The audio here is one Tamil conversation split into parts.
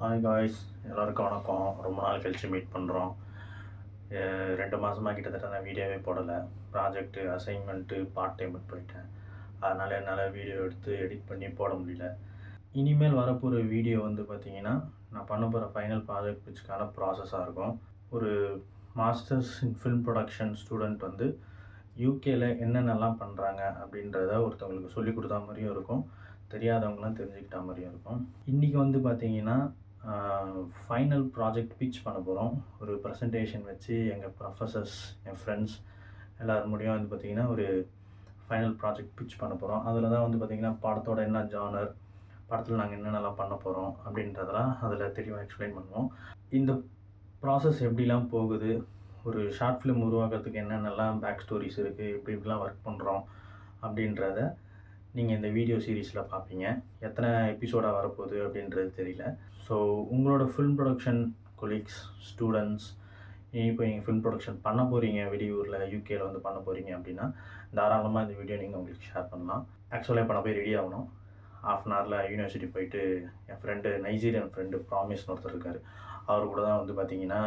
ஹாய் காய்ஸ், எல்லோருக்கும் வணக்கம். ரொம்ப நாள் கழித்து மீட் பண்ணுறோம். 2 மாதமாக கிட்டத்தட்ட நான் வீடியோவே போடலை. ப்ராஜெக்ட்டு, அசைன்மெண்ட்டு, பார்ட் டைமுக்கு போயிட்டேன். அதனால் என்னால் வீடியோ எடுத்து எடிட் பண்ணி போட முடியல. இனிமேல் வரப்போகிற வீடியோ வந்து பார்த்திங்கன்னா, நான் பண்ண போகிற ஃபைனல் ப்ராஜெக்ட் பிச்சுக்கான ப்ராசஸாக இருக்கும். ஒரு masters in film production student வந்து யூகேயில் என்னென்னலாம் பண்ணுறாங்க அப்படின்றத ஒருத்தவங்களுக்கு சொல்லிக் கொடுத்தா மாதிரியும் இருக்கும், தெரியாதவங்களாம் தெரிஞ்சுக்கிட்டா மாதிரியும் இருக்கும். இன்றைக்கி வந்து பார்த்திங்கன்னா ஃபைனல் ப்ராஜெக்ட் பிச் பண்ண போகிறோம். ஒரு ப்ரெசன்டேஷன் வச்சு எங்கள் ப்ரொஃபஸர்ஸ், என் ஃப்ரெண்ட்ஸ் எல்லோரும் முடியும் வந்து பார்த்திங்கன்னா ஒரு ஃபைனல் ப்ராஜெக்ட் பிச் பண்ண போகிறோம். அதில் தான் வந்து பார்த்திங்கன்னா படத்தோட என்ன ஜானர், படத்தில் நாங்கள் என்னென்னலாம் பண்ண போகிறோம் அப்படின்றதெல்லாம் அதில் தெளிவாக எக்ஸ்பிளைன் பண்ணுவோம். இந்த ப்ராசஸ் எப்படிலாம் போகுது, ஒரு ஷார்ட் ஃபிலிம் உருவாக்குறதுக்கு என்னென்னலாம் பேக் ஸ்டோரிஸ் இருக்குது, எப்படி இப்படிலாம் ஒர்க் பண்ணுறோம் அப்படின்றத நீங்கள் இந்த வீடியோ சீரீஸில் பார்ப்பீங்க. எத்தனை எபிசோடாக வரப்போகுது அப்படின்றது தெரியல. ஸோ உங்களோட ஃபில்ம் ப்ரொடக்ஷன் கொலீக்ஸ், ஸ்டூடெண்ட்ஸ், இப்போ நீங்கள் ஃபில்ம் ப்ரொடக்ஷன் பண்ண போகிறீங்க, வெளியூரில் யூகேயில் வந்து பண்ண போகிறீங்க அப்படின்னா தாராளமாக இந்த வீடியோ நீங்கள் உங்களுக்கு ஷேர் பண்ணலாம். ஆக்சுவலாக இப்போ நான் போய் ரெடி ஆகணும். ½ அன் ஹவரில் யூனிவர்சிட்டி போயிட்டு என் ஃப்ரெண்டு, நைஜீரியன் ஃப்ரெண்டு ப்ராமிஸ்னு ஒருத்தர் இருக்கார், அவர் கூட தான் வந்து பார்த்திங்கன்னா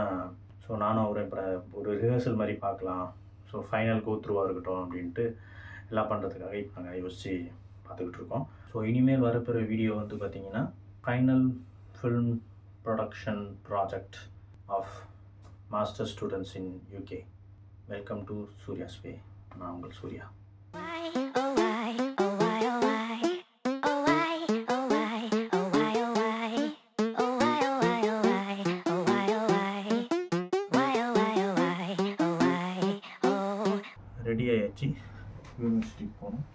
ஸோ நானும் அவரை இப்போ ஒரு ரிஹர்சல் மாதிரி பார்க்கலாம், ஸோ ஃபைனல் கோத்ரூவாக இருக்கட்டும் அப்படின்ட்டு எல்லாம் பண்ணுறதுக்காக இப்போ நாங்கள் யோசித்து பார்த்துக்கிட்டு இருக்கோம். ஸோ இனிமேல் வரப்போகிற வீடியோ வந்து பார்த்திங்கன்னா final film production project of master students in UK. Welcome to Surya's way. நான் உங்கள் சூர்யா. ரெடி ஆயாச்சு, யூனிவர்சிட்டி போகணும்.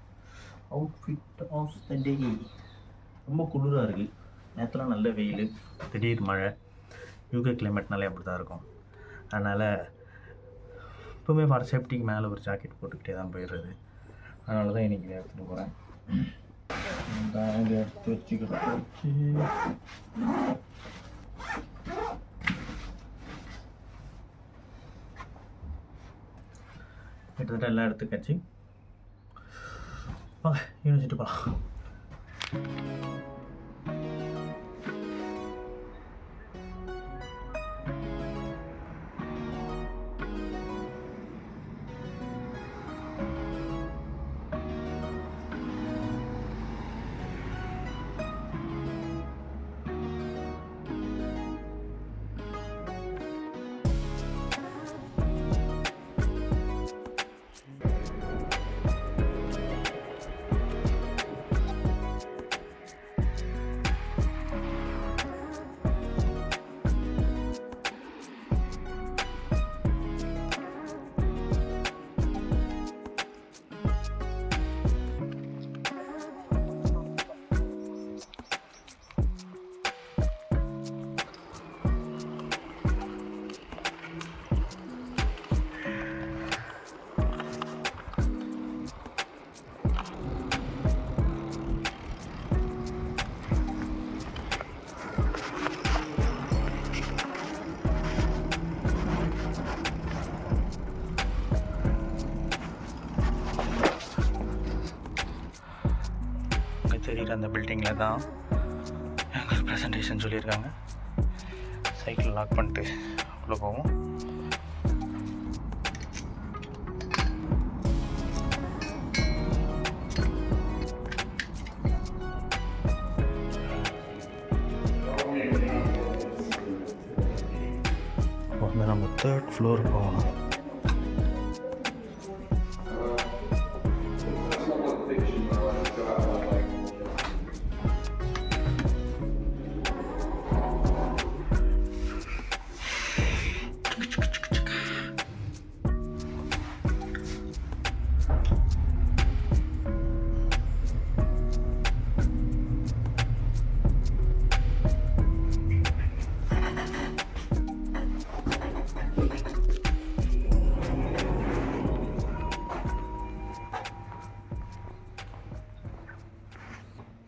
Outfit of the day. ரொம்ப குளிராக இருக்குது. நேற்றுலாம் நல்ல வெயில், திடீர் மழை. யூகே கிளைமேட்னாலே அப்படி தான் இருக்கும். அதனால் எப்பவுமே ஃபார் சேஃப்டிக்கு மேலே ஒரு ஜாக்கெட் போட்டுக்கிட்டே தான் போயிடுறது. அதனால தான் இன்றைக்கி எடுத்துகிட்டு போகிறேன். பேக் எடுத்து வச்சுக்கிட்டு கிட்டத்தட்ட எல்லாம் எடுத்துக்காச்சு. வாங்க யூனிவர்சிட்டி போகலாம். தெரிகிற அந்த பில்டிங்கில் தான் எங்களுக்கு ப்ரெசன்டேஷன் சொல்லியிருக்காங்க. சைக்கிள் லாக் பண்ணிட்டு உள்ளே போவோம். வந்து நம்ம 3rd ஃப்ளோர் போகணும்.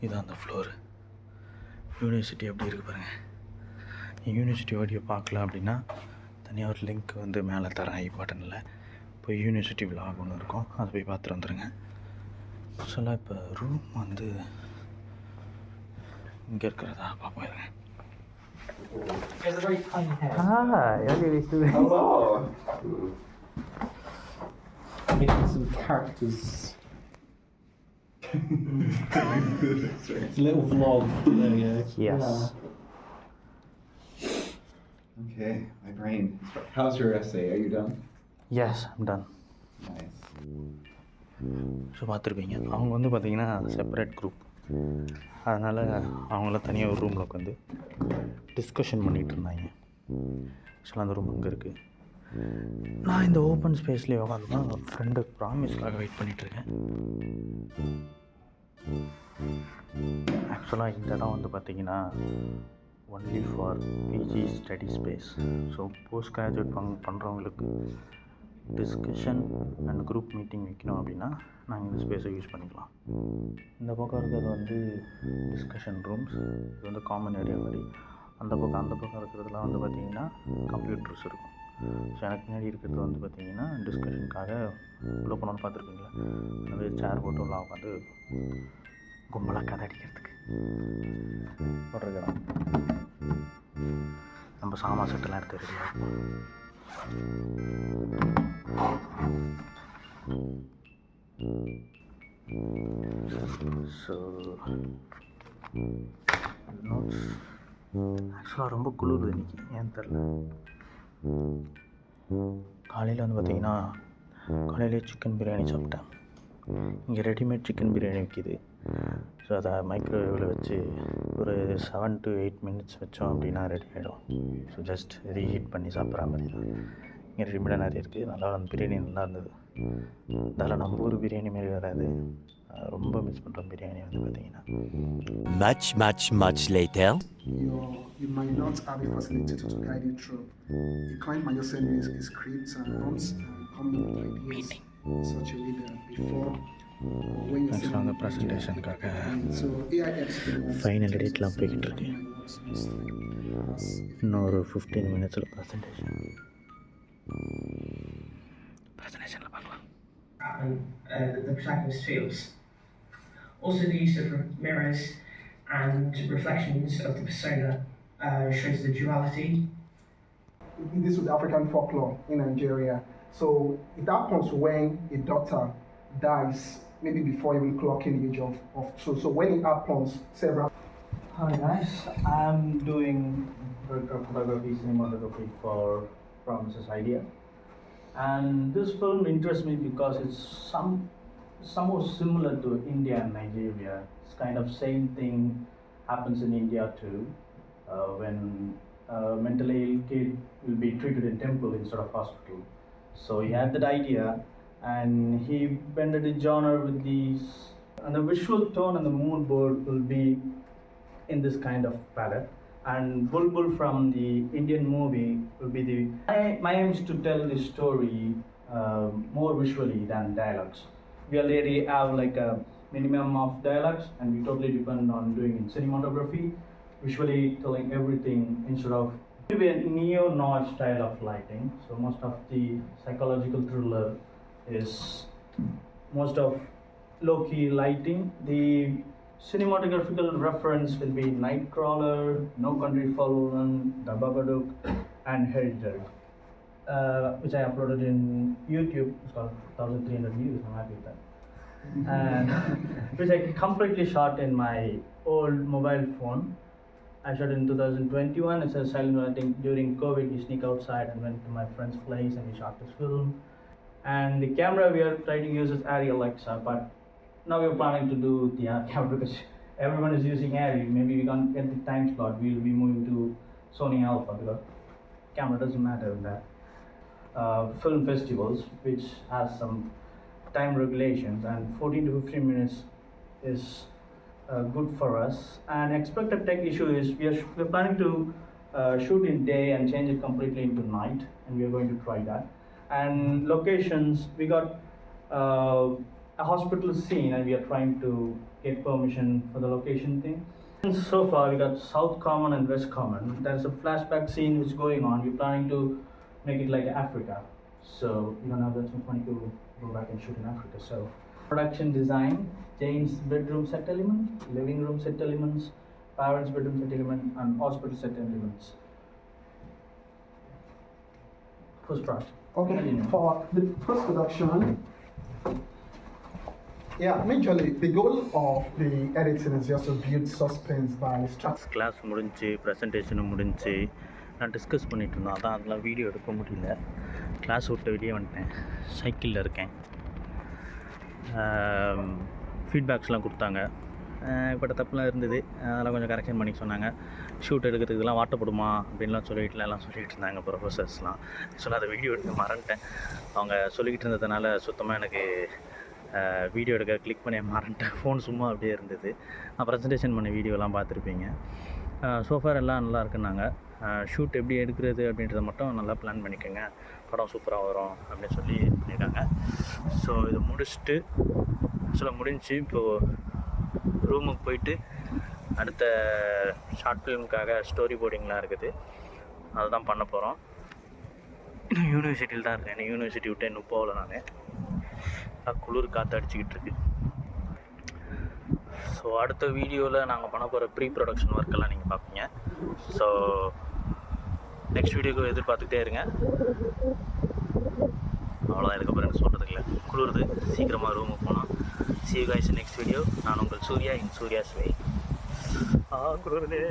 இதான் அந்த ஃப்ளோரு. யூனிவர்சிட்டி எப்படி இருக்குது பாருங்கள். யூனிவர்சிட்டி வீடியோ பார்க்கலாம் அப்படின்னா தனியாக ஒரு லிங்க் வந்து மேலே தரேன் ஐ பட்டனில். இப்போ யூனிவர்சிட்டி விலாக் ஒன்று இருக்கும், அதை போய் பார்த்துட்டு வந்துடுங்க. ஆக்சுவலாக இப்போ ரூம் வந்து இங்கே இருக்கிறதா பார்ப்போம். He has a very tiny head. Hello. Making some characters. It's a little vlog. There you go. Yes. Okay, my brain. How's your essay? Are you done? Yes, I'm done. Nice. So பார்த்துருப்பீங்க அவங்க வந்து பார்த்திங்கன்னா செப்பரேட் குரூப், அதனால் அவங்கள தனியாக ஒரு ரூமில் உட்காந்து டிஸ்கஷன் பண்ணிகிட்டு இருந்தாங்க. ஆக்சுவலாக அந்த ரூம் அங்கே இருக்குது. நான் இந்த ஓப்பன் ஸ்பேஸ்லேயே உட்காந்து தான் ஃப்ரெண்டு ப்ராமிஸ்க்காக வெயிட் பண்ணிகிட்ருக்கேன். ஆக்சுவலாக இந்த இடம் வந்து பார்த்திங்கன்னா only for PG study space. So post graduate பண்ணுறவங்களுக்கு டிஸ்கஷன் அண்ட் குரூப் மீட்டிங் வைக்கணும் அப்படின்னா நாங்கள் இந்த ஸ்பேஸை யூஸ் பண்ணிக்கலாம். இந்த பக்கம் இருக்கிறது வந்து டிஸ்கஷன் ரூம்ஸ், இது வந்து காமன் ஏரியா மாதிரி. அந்த பக்கம் இருக்கிறதுலாம் வந்து பார்த்திங்கன்னா கம்ப்யூட்டர்ஸ் இருக்கும். ஸோ எனக்கு முன்னாடி இருக்கிறது வந்து பார்த்திங்கன்னா டிஸ்கஷனுக்காக உள்ள போனோன்னு பார்த்துருக்கீங்களா, அந்த சேர் போட்டு உள்ள உட்காந்து கும்பலாக கதை அடிக்கிறதுக்கு போட்டிருக்கிறோம். நம்ம சாமான் செட்டெல்லாம் எடுத்து ரெடியாக இருக்கும். ஸோ நோட்ஸ் ஆக்சுவலாக ரொம்ப குளிர் இன்றைக்கி, ஏன் தெரில. காலையில் வந்து பார்த்திங்கன்னா காலையிலே சிக்கன் பிரியாணி சாப்பிட்டேன். இங்கே ரெடிமேட் சிக்கன் பிரியாணி விற்கிது. ஸோ அதை மைக்ரோவேவில் வச்சு ஒரு 7 to 8 minutes வச்சோம் அப்படின்னா ரெடி ஆகிடும். ஸோ ஜஸ்ட் ரீஹீட் பண்ணி சாப்பிட்ற மாதிரி தான். இங்கே ரெடிமேடாக நிறைய இருக்குது. நல்லா அந்த பிரியாணி நல்லா இருந்தது. அதெல்லாம் நம்ம ஊர் பிரியாணி மாரி வராது. ரொம்ப மிஸ் பண்ணுறோம் பிரியாணி வந்து பார்த்தீங்கன்னா. Much later. You might not have a facilitator to guide you through. The client might just send you his scripts and prompts and come up with ideas in such a way that before when you're ஆக்சுவலாக அந்த ப்ரெசன்டேஷனுக்காக so AI helps you final எடிட்லாம் போய்கிட்டு இருக்கு. இன்னும் ஒரு 15 minutes ப்ரெசன்டேஷனில் பார்க்கலாம். The protagonist feels. Also, the use of mirrors and reflections of the persona shows the duality. We did this with African folklore in Nigeria. So it happens when a daughter dies, maybe before even clocking the age of 2. So when it happens, several. Hi guys, I'm doing photography, cinematography for Promises Idea. And this film interests me because it's somewhat similar to India and Nigeria. It's kind of same thing happens in India too, when a mentally ill kid will be treated in temple instead of hospital. So he had that idea and he blended the genre with these, and the visual tone and the mood board will be in this kind of palette. And Bulbul from the Indian movie will be my aim is to tell the story more visually than dialogues. We already have like a minimum of dialogues and we totally depend on doing in cinematography, visually telling everything instead of maybe a neo-noir style of lighting. So most of the psychological thriller is most of low-key lighting. The cinematographical reference will be Nightcrawler, No Country for Old Men, The Babadook, and Hereditary, which I uploaded in YouTube. It's got 1,300 views. I'm happy with that. And which I completely shot in my old mobile phone. I shot in 2021. It's a silent lighting. During COVID, we sneak outside and went to my friend's place and we shot this film. And the camera we are trying to use is Arri Alexa, but now we're planning to do the camera because everyone is using Arri. Maybe we can't get the time slot. We'll be moving to Sony Alpha because camera doesn't matter in that. Film festivals, which has some time regulations, and 14 to 15 minutes is good for us. And expected tech issue is we're planning to shoot in day and change it completely into night, and we are going to try that. And locations, we got a hospital scene and we are trying to get permission for the location thing. And so far we got South Common and West Common. There's a flashback scene which is going on. We're planning to make it like Africa. So we're gonna have that some funny to go back and shoot in Africa. So production design, Jane's bedroom set element, living room set elements, parents bedroom set element, and hospital set elements. post-production. Okay, for the post-production, yeah, majorly the goal of the editing is just to build suspense by class முடிஞ்சு ப்ரெசன்டேஷனும் முடிஞ்சு நான் டிஸ்கஸ் பண்ணிகிட்டு இருந்தோம். அதான் அதெல்லாம் வீடியோ எடுக்க முடியல. கிளாஸ் விட்டு வெளியே வந்துட்டேன், சைக்கிளில் இருக்கேன். ஃபீட்பேக்ஸ்லாம் கொடுத்தாங்க, இப்போட்ட தப்புலாம் இருந்தது, அதெல்லாம் கொஞ்சம் கரெக்ஷன் பண்ணி சொன்னாங்க. ஷூட் எடுக்கிறதுக்கெல்லாம் வாட்டப்படுமா அப்படின்லாம் சொல்லிகிட்டு இருந்தாங்க ப்ரொஃபஸர்ஸ்லாம். ஸோ அதை வீடியோ எடுக்க மறந்துட்டேன். அவங்க சொல்லிக்கிட்டு இருந்ததுனால சுத்தமாக எனக்கு வீடியோ எடுக்க கிளிக் பண்ணி மறந்துட்டேன். ஃபோன் சும்மா அப்படியே இருந்தது. நான் ப்ரெசன்டேஷன் பண்ண வீடியோலாம் பார்த்துருப்பீங்க. சோஃபார் எல்லாம் நல்லா இருக்குன்னாங்க. ஷூட் எப்படி எடுக்கிறது அப்படின்றத மட்டும் நல்லா பிளான் பண்ணிக்கோங்க, படம் சூப்பராக வரும் அப்படின்னு சொல்லி பண்ணியிருக்காங்க. ஸோ இதை முடிச்சுட்டு முடிஞ்சு இப்போது ரூமுக்கு போயிட்டு அடுத்த ஷார்ட் ஃபிலிமுக்காக ஸ்டோரி போர்டிங்லாம் இருக்குது, அதுதான் பண்ண போகிறோம். இன்னும் யூனிவர்சிட்டியில் தான் இருக்கேன். யூனிவர்சிட்டி விட்டு இன்னும் போகல. நான் குளிர் காற்று அடிச்சுக்கிட்டு இருக்கு. ஸோ அடுத்த வீடியோவில் நாங்கள் பண்ண போகிற ப்ரீ ப்ரொடக்ஷன் ஒர்க்கெல்லாம் நீங்கள் பார்ப்பீங்க. ஸோ நெக்ஸ்ட் வீடியோக்கு எதிர்பார்த்துக்கிட்டே இருங்க. அவ்வளோதான், இதுக்கப்புறம் எனக்கு சொல்கிறதுக்கு இல்லை, குளிருது, சீக்கிரமாக ரூமுக்கு போனோம். See you guys in next video. நான் உங்கள் சூர்யா இன் சூர்யாஸ் வே. குளிருது.